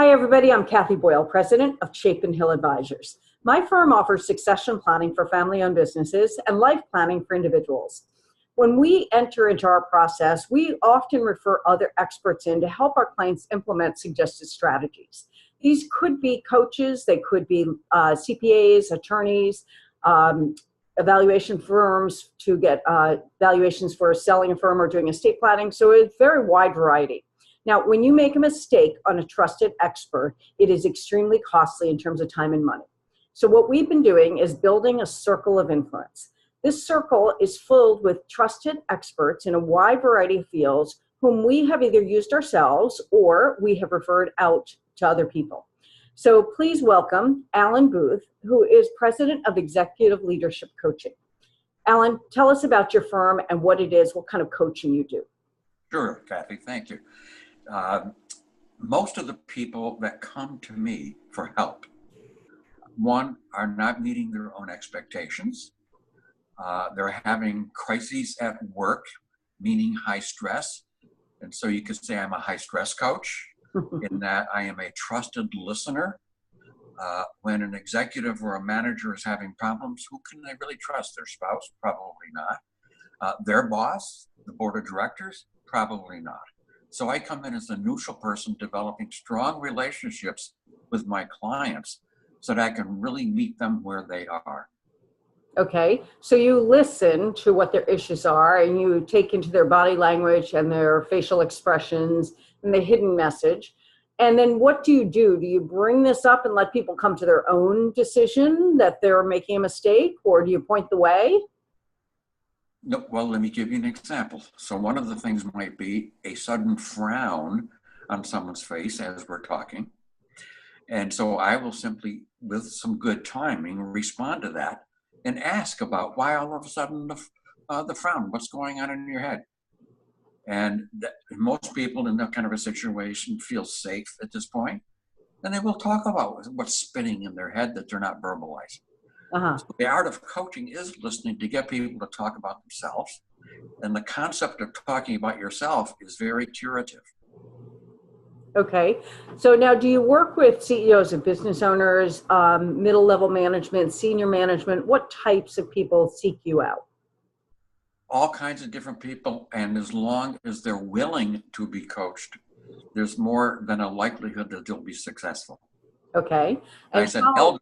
Hi, everybody. I'm Kathy Boyle, president of Chapin Hill Advisors. My firm offers succession planning for family-owned businesses and life planning for individuals. When we enter into our process, we often refer other experts in to help our clients implement suggested strategies. These could be coaches, they could be CPAs, attorneys, evaluation firms to get valuations for selling a firm or doing estate planning. So it's a very wide variety. Now, when you make a mistake on a trusted expert, it is extremely costly in terms of time and money. So what we've been doing is building a circle of influence. This circle is filled with trusted experts in a wide variety of fields whom we have either used ourselves or we have referred out to other people. So please welcome Alan Booth, who is president of Executive Leadership Coaching. Alan, tell us about your firm and what it is, what kind of coaching you do. Sure, Kathy, thank you. Most of the people that come to me for help, one, are not meeting their own expectations. They're having crises at work, meaning high stress. And so you could say I'm a high stress coach in that I am a trusted listener. When an executive or a manager is having problems, who can they really trust? Their spouse? Probably not. Their boss, the board of directors? Probably not. So I come in as a neutral person developing strong relationships with my clients so that I can really meet them where they are. Okay, so you listen to what their issues are and you take into their body language and their facial expressions and the hidden message. And then what do? Do you bring this up and let people come to their own decision that they're making a mistake, or do you point the way? No, well, let me give you an example. So one of the things might be a sudden frown on someone's face as we're talking. And so I will simply, with some good timing, respond to that and ask about why all of a sudden the frown, what's going on in your head? And most people in that kind of a situation feel safe at this point, and they will talk about what's spinning in their head that they're not verbalizing. So the art of coaching is listening to get people to talk about themselves. And the concept of talking about yourself is very curative. Okay. So now, do you work with CEOs and business owners, middle level management, senior management? What types of people seek you out? All kinds of different people. And as long as they're willing to be coached, there's more than a likelihood that they'll be successful. Okay. And I said, go ahead.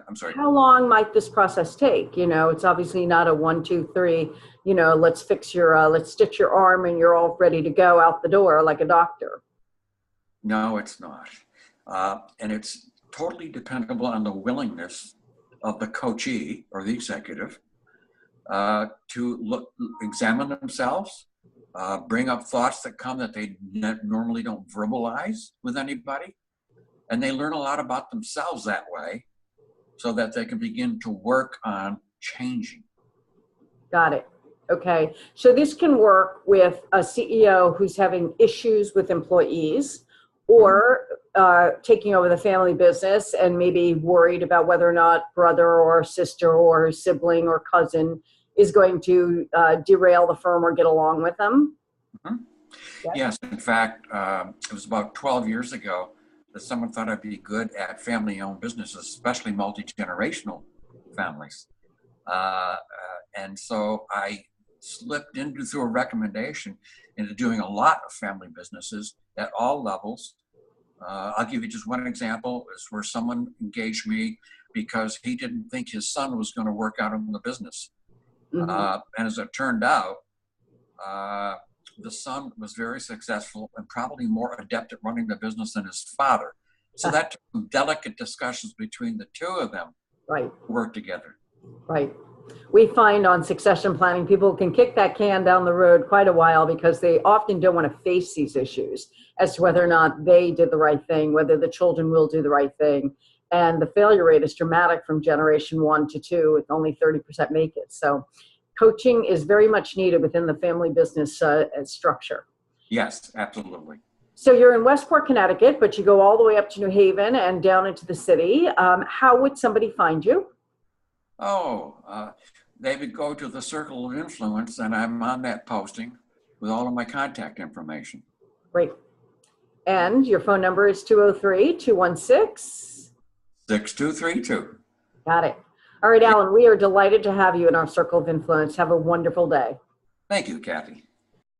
I'm sorry. How long might this process take? You know, it's obviously not a 1, 2, 3, let's fix let's stitch your arm and you're all ready to go out the door like a doctor. No, it's not. And it's totally dependable on the willingness of the coachee or the executive to examine themselves, bring up thoughts that come that they normally don't verbalize with anybody. And they learn a lot about themselves that way so that they can begin to work on changing. Got it. Okay. So this can work with a CEO who's having issues with employees or taking over the family business and maybe worried about whether or not brother or sister or sibling or cousin is going to derail the firm or get along with them. Mm-hmm. Yes. In fact, it was about 12 years ago that someone thought I'd be good at family-owned businesses, especially multi-generational families. And so I slipped through a recommendation into doing a lot of family businesses at all levels. I'll give you just one example. Is where someone engaged me because he didn't think his son was going to work out in the business. Mm-hmm. And as it turned out, the son was very successful and probably more adept at running the business than his father. So that took some delicate discussions between the two of them to work together. Right. We find on succession planning, people can kick that can down the road quite a while because they often don't want to face these issues as to whether or not they did the right thing, whether the children will do the right thing. And the failure rate is dramatic from generation 1 to 2, with only 30% make it. So coaching is very much needed within the family business structure. Yes, absolutely. So you're in Westport, Connecticut, but you go all the way up to New Haven and down into the city. How would somebody find you? They would go to the Circle of Influence, and I'm on that posting with all of my contact information. Great. And your phone number is 203-216. 6232. Got it. All right, Alan, we are delighted to have you in our circle of influence. Have a wonderful day. Thank you, Kathy.